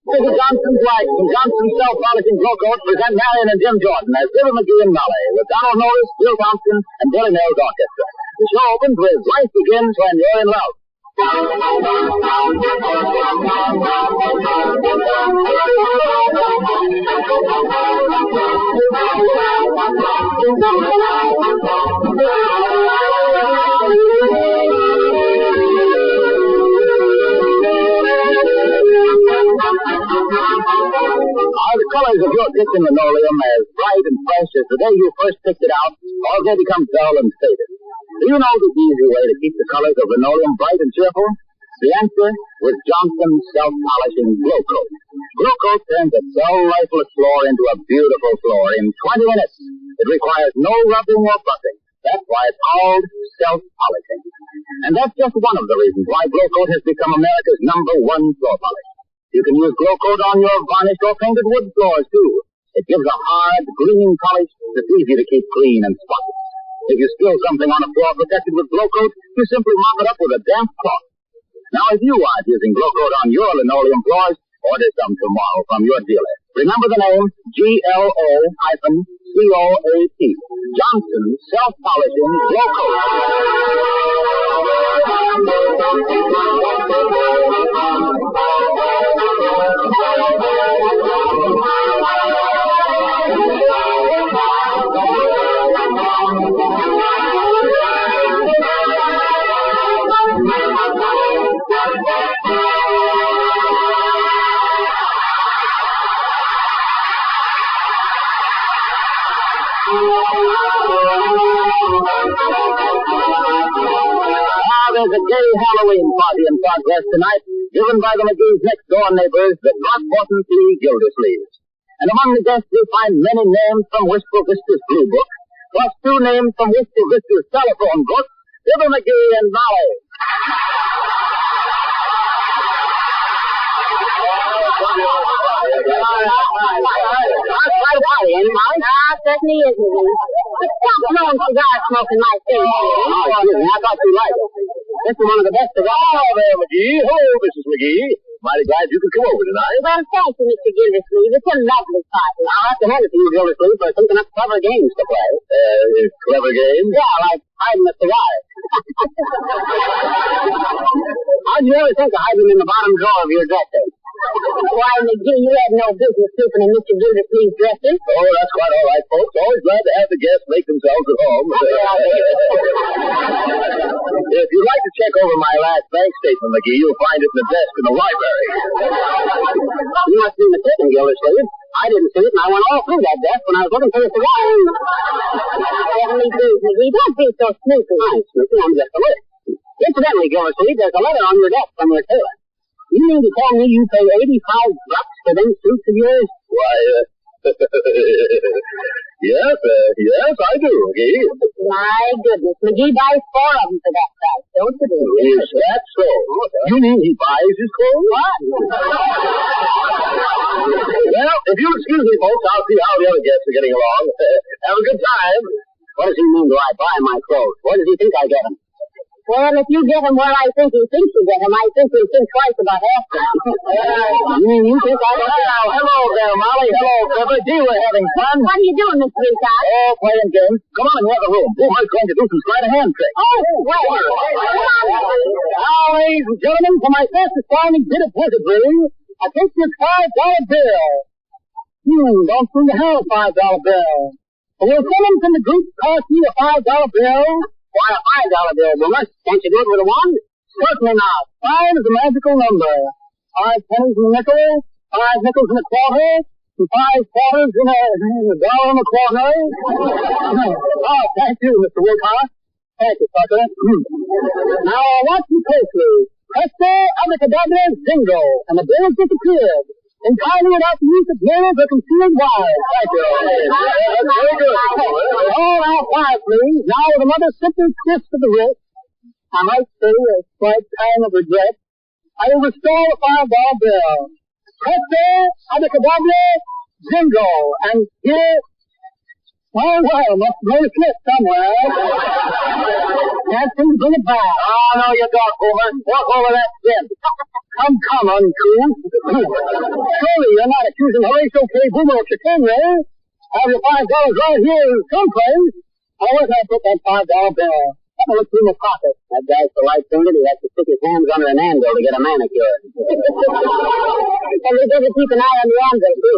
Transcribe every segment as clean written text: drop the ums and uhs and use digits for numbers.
Mrs. Johnson's Wax and Johnson's self-polishing glow coat present Marion and Jim Jordan as Fibber McGee and Molly with Donald Norris, Bill Thompson, and Billy Mills Orchestra. The show opens with Life Begins When You're in Love. Are the colors of your kitchen linoleum as bright and fresh as the day you first picked it out, or have they become dull and faded? Do you know the easy way to keep the colors of linoleum bright and cheerful? The answer with Johnson's self-polishing glow coat. Glow coat turns a dull, lifeless floor into a beautiful floor in 20 minutes. It requires no rubbing or buffing. That's why it's called self-polishing. And that's just one of the reasons why glow coat has become America's #1 floor polish. You can use glow coat on your varnished or painted wood floors, too. It gives a hard, gleaming polish that's easy to keep clean and spotless. If you spill something on a floor protected with glow coat, you simply mop it up with a damp cloth. Now, if you aren't using glow coat on your linoleum floors, order some tomorrow from your dealer. Remember the name, GLO-COAT. Johnson's Self-Polishing Glow Coat. There's a gay Halloween party in progress tonight, given by the McGee's next-door neighbors, the Throckmorton P. Gildersleeves. And among the guests we find many names from Wistful Vista's Blue Book, plus 2 names from Wistful Vista's telephone book, Fibber McGee and Molly. Quite a party, ain't it, Molly? Certainly is, McGee. Stop blowing cigar smoke in my face. Oh, excuse me, I thought you liked it. This is one of the best cigars. Oh, there, McGee. Hello, Mrs. McGee. Mighty glad you could come over tonight. Well, thank you, Mr. Gildersleeve. It's a lovely party. I'll have to hand it to you, Gildersleeve, for thinking up clever games to play. Clever games? Yeah, like hiding the cigars. How'd you ever think of hiding them in the bottom drawer of your dresser? Why, McGee, you had no business sleeping in Mr. Gildersleeve's dresser. Oh, that's quite all right, folks. Always glad to have the guests make themselves at home. If you'd like to check over my last bank statement, McGee, you'll find it in the desk in the library. You must be mistaken, Gildersleeve. I didn't see it, and I went all through that desk when I was looking for the cigar. Heavenly days, McGee, don't be so snoopy. I'm snoopy, I'm just a list. Incidentally, Gildersleeve, there's a letter on your desk from your tailor. You mean to tell me you pay $85 for them suits of yours? Why, yes, I do, McGee. My goodness, McGee buys 4 of them for that price, don't you? Is that so? You mean he buys his clothes? What? Well, if you'll excuse me, folks, I'll see how the other guests are getting along. Have a good time. What does he mean, do I buy my clothes? Where does he think I get them? Well, if you get him where I think he thinks you get him, I think he'll think twice about half. You think I get them? Hello there, Molly. Hello, Fibber. Gee, we're having fun. What are you doing, Mr. Richard? Oh, playing games. Come on in the other room. Boomer's going to do some sleight of hand tricks. Oh, well. Now, ladies and gentlemen, for my first astounding bit of wizardry, I think this $5 bill. Don't seem to have a $5 bill. Will someone from the group pass me a $5 bill? Why, a $5 bill, Boomer? Can't you do it with a 1? Certainly not. 5 is a magical number. 5 pennies and a nickel, 5 nickels and a quarter, and 5 quarters in a dollar and a quarter. Oh, thank you, Mr. Woodhouse. Thank you, Sucker. Now, watch me closely. Presto, abracadabra, zingo, and the bill has disappeared. Entirely without the use of nails or concealed wires. Thank you. Very good. Oh, now, quiet, please. Now, with another simple twist of the wrist, I might say a slight pang of regret, I will restore the $5 bill. Presto, abracadabra, zingo, and here Well, must have made a slip somewhere. Can't seem to bring it back. Oh, no, you don't, Boomer. Walk over that step. Come, uncouth. Surely you're not accusing Horatio K. Boomer of chicanery. Have your $5 right here someplace. Oh, where can I put that $5 bill? Let me look through my pocket. That guy's so light-fingered he has to stick his hands under an anvil to get a manicure. And he doesn't keep an eye on the anvil, too.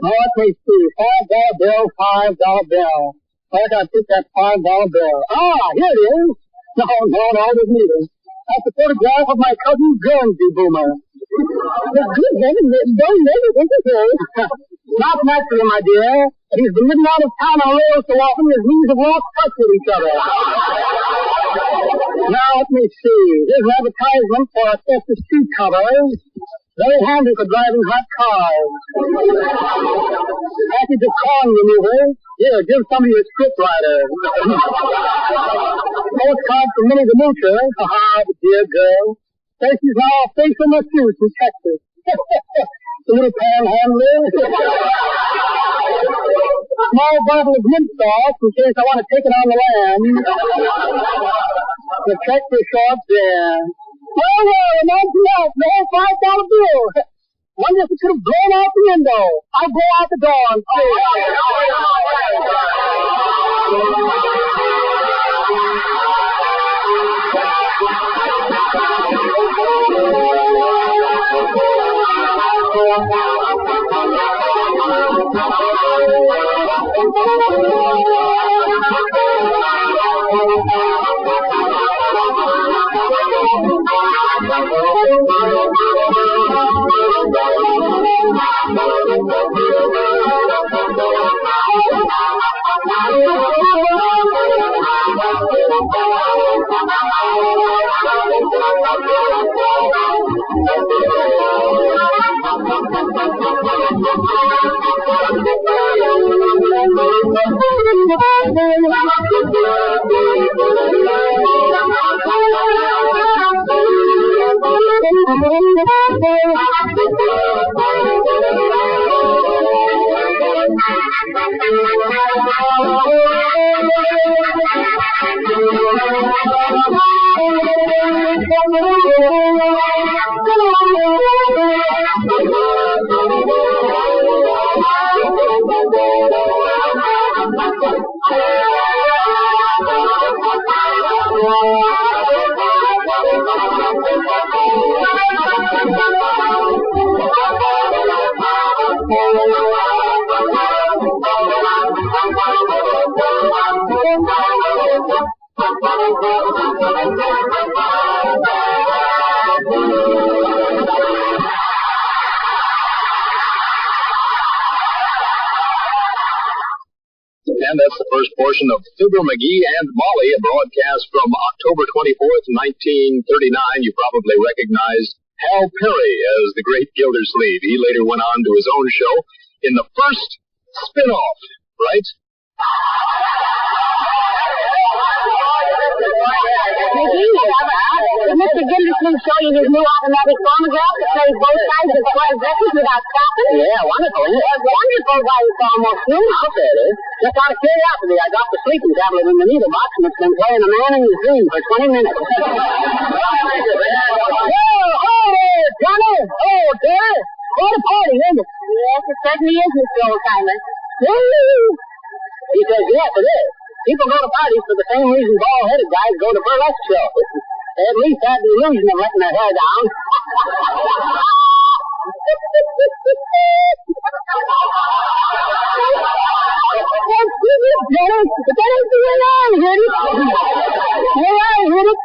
Oh, let me see. $5 bill, $5 bill. Where can I put that $5 bill? Ah, here it is. No, it isn't either. That's a photograph of my cousin Guernsey Boomer. Good heavens, don't make it interesting. Not naturally, my dear. He's been living out of town on rails so often his knees have lost touch with each other. Now, let me see. Here's an advertisement for asbestos seat covers. Very handy for driving hot cars. Package of corn remover. Here, give some of your scriptwriter. Postcard from Minnie the Moocher. The dear girl. Says she's now a facial masseuse in Texas. The little panhandler. Small bottle of mint sauce in case I want to take it on the lam. The check for short there. Well, imagine that. The whole $5 bill. Wonder if it could have blown out the window. I'll go out the door and see. And that's the first portion of Fibber McGee and Molly, a broadcast from October 24th, 1939. You probably recognized Hal Perry as the great Gildersleeve. He later went on to his own show in the first spin-off, right? Mr. Gildersleeve showing his new automatic phonograph that plays both sides of 12 records without stopping? Yeah, wonderful, isn't it? Wonderful, why it's almost human. I'll say it is. Just out of curiosity, I dropped the sleeping tablet in the needle box, and it's been playing A Man in His Dream for 20 minutes. Oh, there, Johnny! Oh, Terry! What a party, isn't it? Yes, it certainly is, Mr. Oldtimer. He says, yes, it is. People go to parties for the same reason bald-headed guys go to burlesque shows. They at least have the illusion of letting their hair down.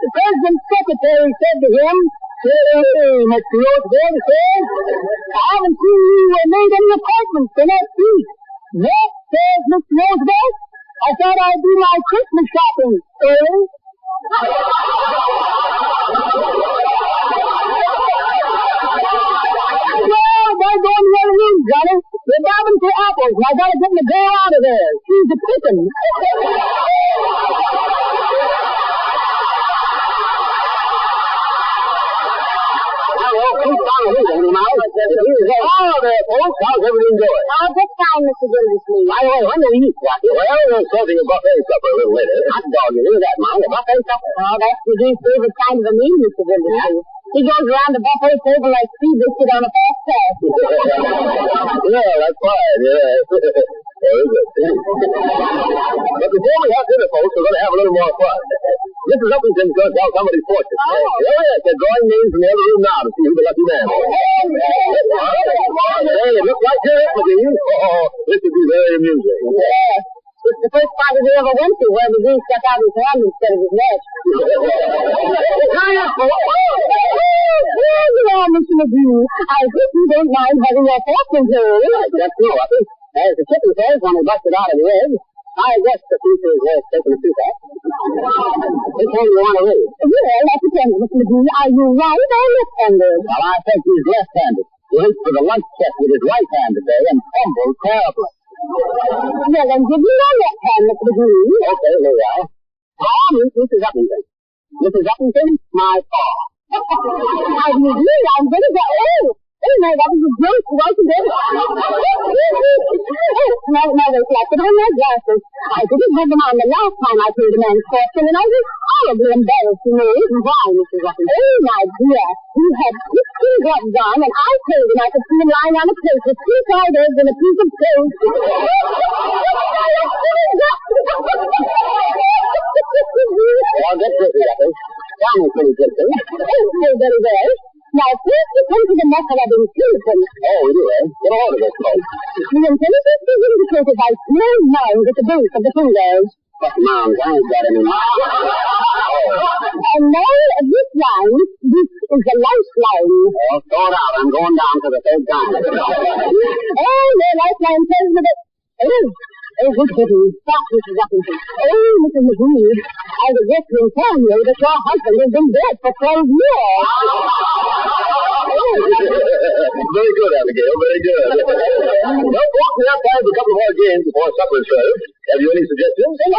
The president's secretary said to him, "Hey, Mr. Roosevelt, I haven't seen you made any appointments for next week." "Yes," says Mr. Roosevelt, "I thought I'd do my Christmas shopping early." Well, they're going the other room, Johnny. They're bobbing for apples, and I gotta get the girl out of there. She's a pickin'. Oh, there, folks. How's everything going? Oh, just fine, Mr. Gildersleeve. By the way, when do we eat, Rocky? Well, we're serving a buffet supper a little later. Hot dog, you hear that, Mom? A buffet supper. Oh, that's McGee's favorite kind of a meal, Mr. Gildersleeve. He goes around the buffet table like sea biscuit on a fast pass. Yeah, that's fine, yeah. Very good. But before we have dinner, folks, we're going to have a little more fun. Mrs. Uppington's going to tell somebody's fortune. Oh. Yes, they're drawing names from the other room now to see who the lucky man is. Hey, it looks like you're it, McGee. Oh, this would be very amusing. Yeah. It's the first party we ever went to where McGee stuck out his hand instead of his neck. Well, Mr. McGee, I hope you don't mind having your fortune told. That's true, I think. As the chicken says when he busted out of the egg, I guess the future is worth taking a peek at. Which one do you want to read? Well, that depends, Mr. McGee. Are you right or left-handed? Well, I think he's left-handed. He reached for the lunch check with his right hand today and fumbled terribly. Well, then give me your left hand, Mr. McGee. Okay, here we are. Paul meets Mrs. Uppington. Mrs. Uppington, my paw. How do you do? I'm going to go. Oh, no, that was a joke right there. No, they flattened on my glasses. I didn't have them on the last time I paid a man's fortune, and I was horribly embarrassed to know why, Mrs. Uppington. Oh, my dear. He had 16 drops on, and I told him I could see him lying on a plate with 2 fried eggs and a piece of toast. Well, get busy, Upping. Tell me, pretty good thing. Oh, very well. Now, first we come to the method of intelligence. Oh, we do, eh? Get a hold of this, folks. The intelligence is indicated by small lines at the base of the fingers. But, Mom, I ain't got any more. And now, this line, this is the lifeline. Well, throw it out. I'm going down for the third time. Oh, your lifeline tells me that... Oh, good heavens. Stop, Mrs. Uppington. Oh, Mrs. McGee, I regret to inform you that your husband has been dead for 12 years. Very good, Abigail, very good. Well, folks, we have time for a couple more games before supper is served. Have you any suggestions? I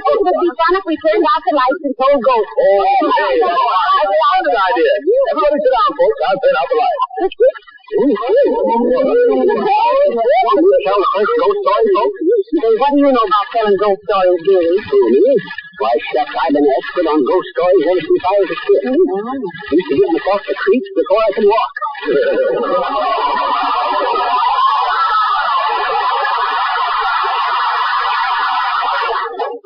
think it would be fun if we turned out the lights and told ghosts. Okay. That's a good idea. Everybody sit down, folks. I'll turn out the lights. Want to tell the first ghost story, folks? Hey, what do you know about telling ghost stories, dearie? Me? Why, shucks, I've been an expert on ghost stories ever since I was a kid. Used to give myself the creeps before I could walk.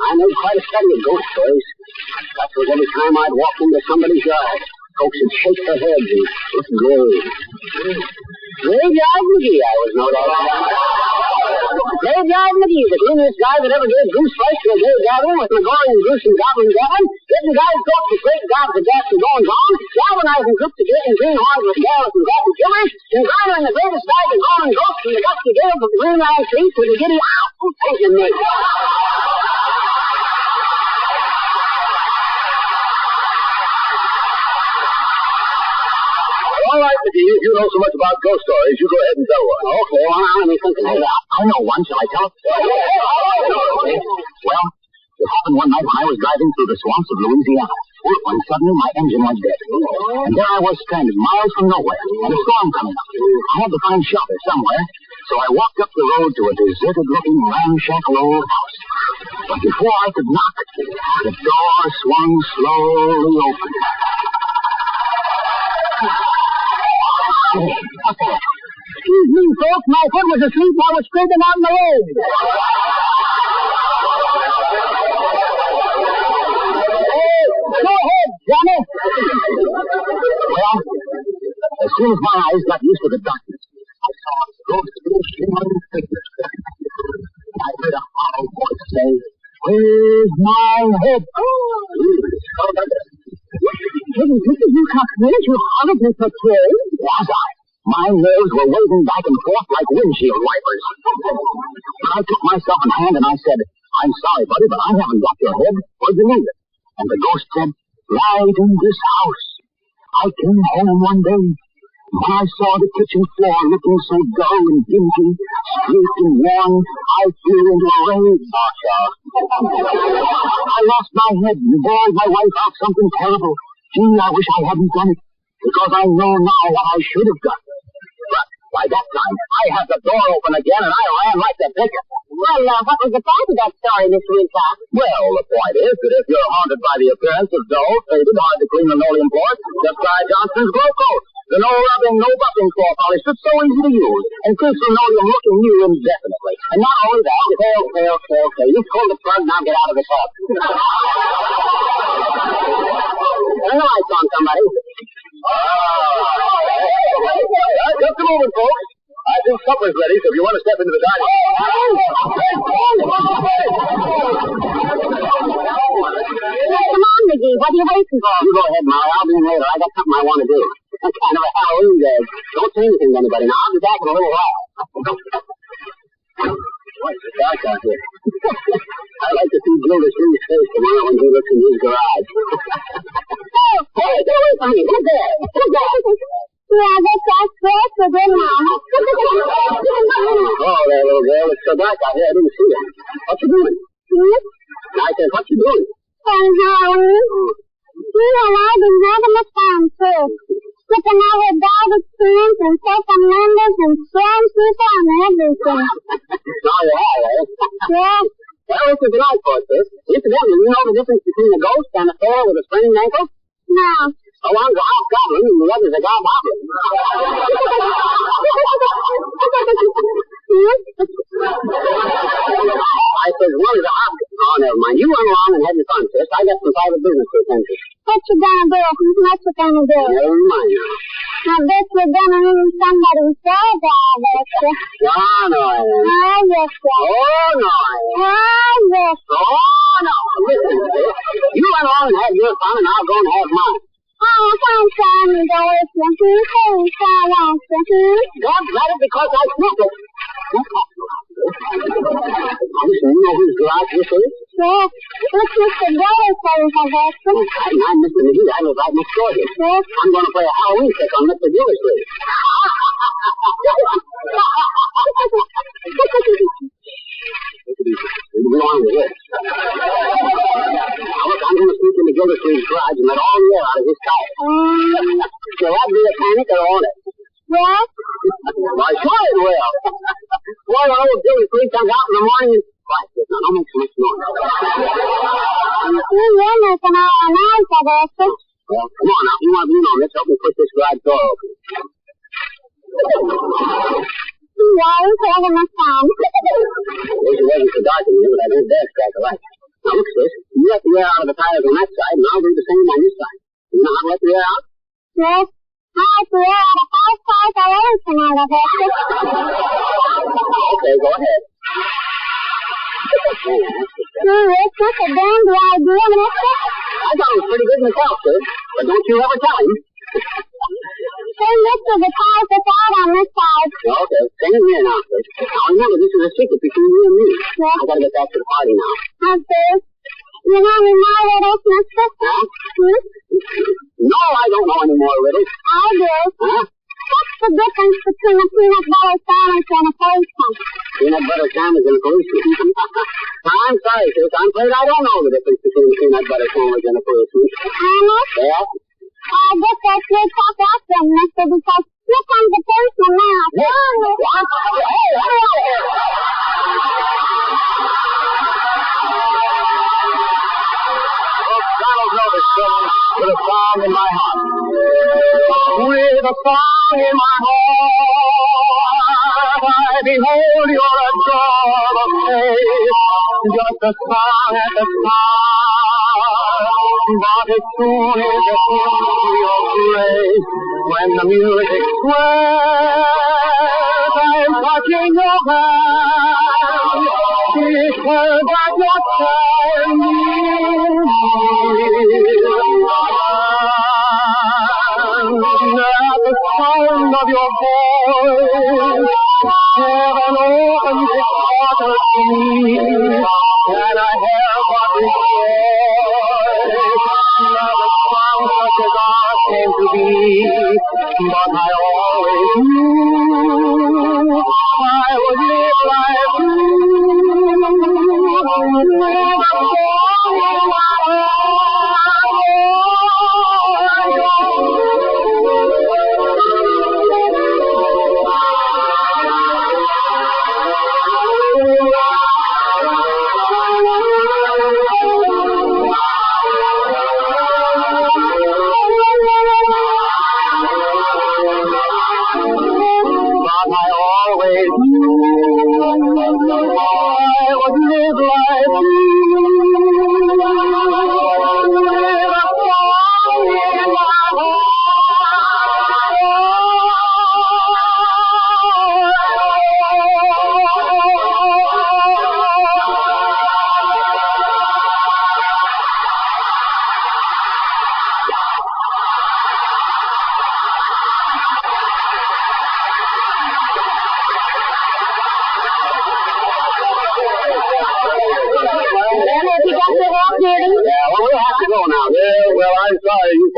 I made quite a study of ghost stories. That was every time I'd walk into somebody's yard. Folks would shake their heads and look grave. Graveyard McGee, I was no doubt. Graveyard McGee, the cleanest guy that ever gave goose flesh to a gay gathering with McGory and Goose and Goblin Gavin, getting guys coats with great gobs of gas and goings on, galvanizing groups of getting greenhorns with carrots and cotton shivers, and garnering the greatest bag of golden ghosts from the gusty gales of the Greenland Street with a giddy ow, taking me. All right, McGee, if you know so much about ghost stories, you go ahead and tell one. Okay, well, let me think of it. I know one. Shall I tell it? Well, it happened one night when I was driving through the swamps of Louisiana, when suddenly my engine went dead. And there I was stranded miles from nowhere, and a storm coming up. I had to find shelter somewhere, so I walked up the road to a deserted-looking, ramshackle old house. But before I could knock, the door swung slowly open. Excuse me, folks. My foot was asleep while I was scraping out in the road. Hey, go ahead, Johnny. Well, as soon as my eyes got used to the darkness, I saw a ghost shimmering figure. I heard a hollow voice say, "Where's my head?" Didn't you cockroach? You horribly perturbed. Was I? My nerves were waving back and forth like windshield wipers. But I took myself in hand and I said, "I'm sorry, buddy, but I haven't got your head. Where'd you leave it?" And the ghost said, "Right in this house. I came home one day. When I saw the kitchen floor looking so dull and dingy, streaked and worn, I flew into a rage. I lost my head and bawled my wife out something terrible. Gee, I wish I hadn't done it. Because I know now what I should have done. But by that time, I had the door open again, and I ran like the dickens. Well, what was the point of that story, Mr. Wilcox? Well, the point is that if you're haunted by the appearance of dull, faded, hard-to-clean linoleum floors, just try Johnson's Glow Coat. The no-rubbing, no-buffing floor polish that's so easy to use and keeps linoleum looking new indefinitely. And not only that, fail. You've pulled the plug, now get out of this office. Turn the lights on, somebody. Just a moment, folks. I think supper's ready, so if you want to step into the dining room. Come on, McGee. What are you waiting for? You go ahead, Molly. I'll be in later. I got something I want to do. Some kind of a Halloween gag. Don't say anything to anybody now. I'll be back in a little while. Boy, it's dark out here. I'd like to see Gildersleeve's face tomorrow when he looks in his garage. Hey, get away from me. Who's there? Yeah, that's great for good now. Oh, there, little girl. It's so dark out here. I didn't see you. What you doing? I said, what you doing? Halloween. You and I've been having a fun, too. Flipping out with garbage cans and taking members and throwing people and everything. Oh, you have, eh? Yeah. Well, this is a night for sis. Incidentally, you know the difference between a ghost and a fella with a sprained ankle? No. Oh, one's a hobgoblin and the other's a goblin. I said, one is a hobgoblin. Oh, never mind. You run along and have your fun, sis. I got some private business to attend to. What you gonna do? What you gonna do? Never mind. I bet you're gonna need somebody's dog, I bet you. No, I ain't. I bet you. Oh, no, I ain't. I bet you. Oh, no. Listen, sis. You run along and have your fun, and I'll go and have mine. Oh, I can't try me go with you. Please, I want you. Don't let it because I sniff it. Listen, you know whose garage this is? Yeah. It's Mr. Gillis, I bet you. I'm Mr. McGee. I live right next door here. Yeah. I'm going to play a Halloween trick on Mr. Gildersleeve. We go on with this. Now, look, I'm going to sneak into Gildersleeve's garage and let all the air out of his tire. Will that be a panic or won't it? Yeah? Why, sure it will. Boy, when old Gildersleeve comes out in the morning and... Quiet, now, don't make so much noise. You're making all our noise, I bet you. Well, come on now. If you want to be in on this, help me push this garage door open. Yeah, he's having a fun. Wish it wasn't so dark in here, but I don't dare strike a light. Now, look, sis. You let the air out of the tires on that side, and I'll do the same on this side. You know how to let the air out? Yes. I let the air out of 5 cars already tonight, I bet you. Okay, go ahead. It's just a damned idea, mister. I thought it was pretty good myself, sis. But don't you ever tell him. Say, mister, the cars are out on this side. Okay, same here now, sis. Now, remember, this is a secret between you and me. Yes. I gotta get back to the party now. Okay. You know any more riddles, mister? Huh? Hmm? No, I don't know any more riddles. I do. Huh? What's the difference between a peanut butter sandwich and a policeman? Peanut butter sandwich and a policeman. I'm sorry, sis. I'm afraid I don't know the difference between a peanut butter sandwich and a policeman. Honest? Yeah? I guess that's your talk out then, mister, because here comes the policeman now. What? Hey, hurry out here! Donald noticed children with a song in my heart. With a song in my heart, I behold your adorable face. Just a song at the start, but as soon as it comes to your grace, when the music swells, I'm touching your hand. Because that you're standing at the sound of your voice, heaven opens its portal to me, and I help but rejoice. Now the sound such as ours came to be, but I always knew I would live life with a song in my heart.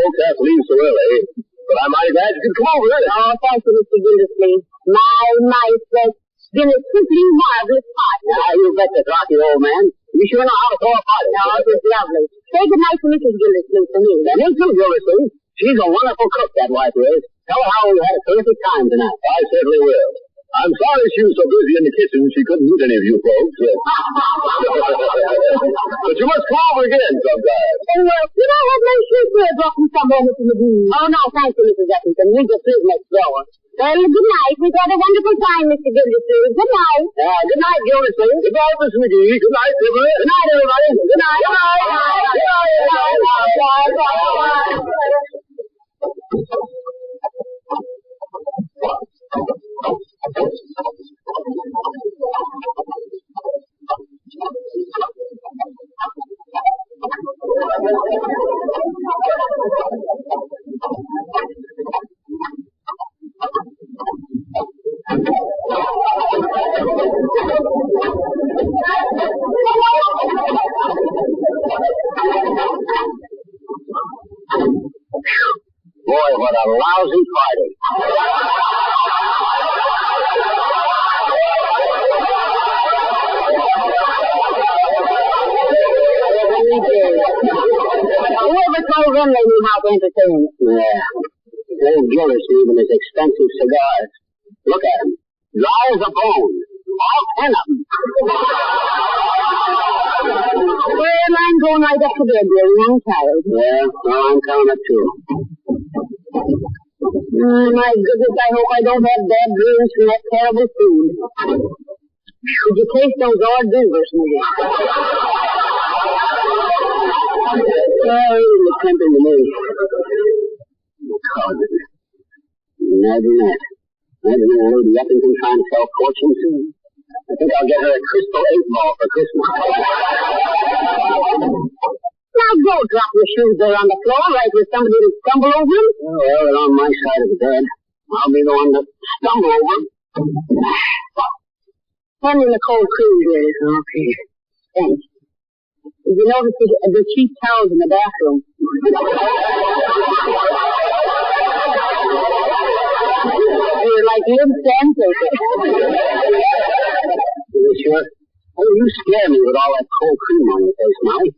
folks have to leave so early. But I'm mighty glad you could come over. Oh, thank you, Mr. Gildersleeve. My, it's been a simply marvelous party. You bet the rocky old man. You sure know how to throw a party. No, it was lovely. Say good night to Mrs. Gildersleeve for me. And me too, Gildersleeve. She's a wonderful cook, that wife is. Tell her how we had a terrific time tonight. I certainly will. I'm sorry she was so busy in the kitchen she couldn't meet any of you folks. But you must come over again sometime. Did I have no shoes there brought from somewhere, Mr. McGee? Oh, no, thank you, Mrs. Eppington. We just live next door. Well, good night. We've had a wonderful time, Mr. Gildersleeve. Good night. Good night, Gildersleeve. Goodbye, Mr. McGee. Good night, everybody. Good night, everybody. Good night. Good night. Boy, what a lousy party. Whoever told them they knew how to entertain? Yeah. Old Gildersleeve and his expensive cigars. Look at him. Dry as a bone. All 10 of them. Well, I'm going right up to bed, dearie. I'm tired. Yeah, well, I'm coming up too. My goodness, I hope I don't have bad dreams from that terrible food. Could you taste those hors d'oeuvres, maybe? Well, it was tempting to me. God, imagine that. Imagine a lady Eppington trying to sell fortunes. I think I'll get her a crystal 8-ball for Christmas. Now go drop your shoes there on the floor right where somebody will stumble over them. Oh, well, they're on my side of the bed. I'll be the one to stumble over them. Hand in the cold cream, dearie. Okay. Thanks. Did you notice the cheap towels in the bathroom? They're like limp sandpaper. You sure? Oh, you scare me with all that cold cream on your face, Molly.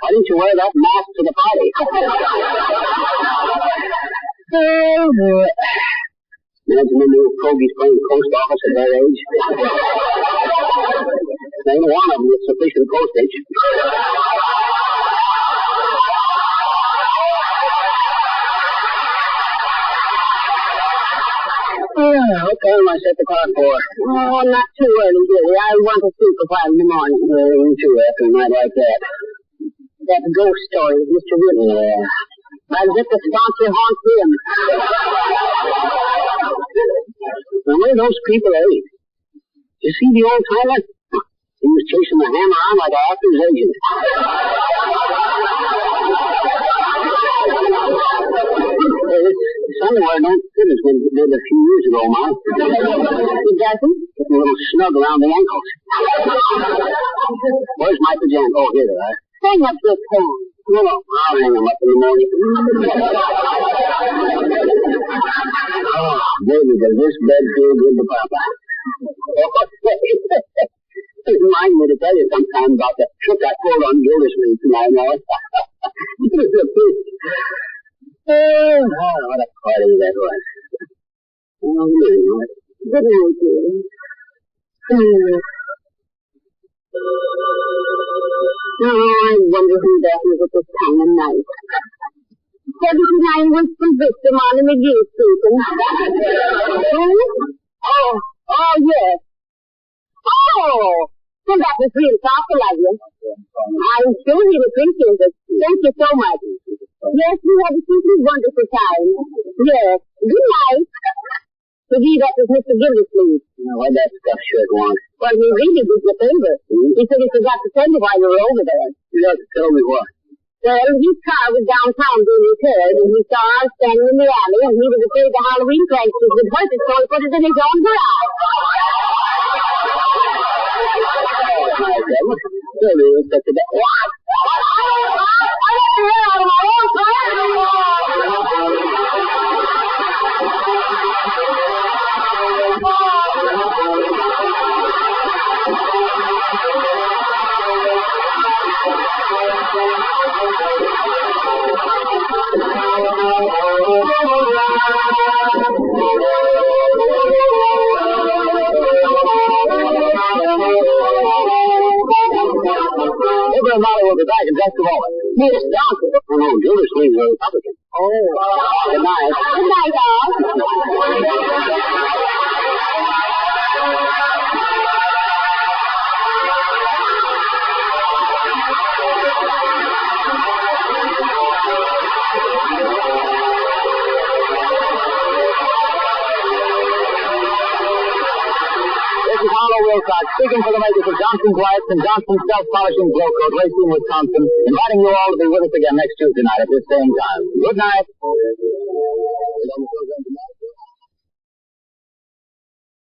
Why didn't you wear that mask to the party? Imagine the new fogies playing post office at their age. There ain't one of them with sufficient postage. What time I set the clock for? Oh, not too early, dearie. I want to sleep a while in the morning. Me too, after a night like that. That ghost story of Mr. Whitney. Yeah. I'll get the sponsor haunt him. Now, where those people ate? You see the old timer? He was chasing the hammer around like an actor's agent. Somewhere don't fit as good as it did a few years ago, Ma. It doesn't? Getting a little snug around the ankles. Where's my pajamas? Oh, here they are. Hang up your phone. No, I'll hang them up in the morning. Oh, baby, does this bed feel good to Papa? It reminds me to tell you sometime about the trick I pulled on Gildersleeve tonight, Molly. Oh, what a party that was. Oh, good night, dear. Oh, I wonder who that is at this time of night. 79 Winston Victim on the McGee speaking. Who? Oh, yes. Oh! Well, that was real thoughtful of you. I'm sure he'd appreciate it. Thank you so much. Yes, we had a simply wonderful time. Yes. Good night. McGee, that was Mr. Gildersleeve. What'd that stuff shirt want? Well, he really did you a favor. He said he forgot to tell you while you were over there. You have to tell me what? Well, his car was downtown being repaired, and he saw us standing in the alley, and he was afraid the Halloween pranksters would hurt it, so he put it in his own garage. There he is, such a bad... What? I don't know. Silver and Molly will be back in just a moment. Miss Johnson. Oh, Gildersleeve's a Republican. Oh. Good night. Good night, all. This is Harlow Wilcox, speaking for the makers of Johnson's Lights and Johnson's Self-Polishing Glow Coat, Racine, Wisconsin, inviting you all to be with us again next Tuesday night at this same time. Good night.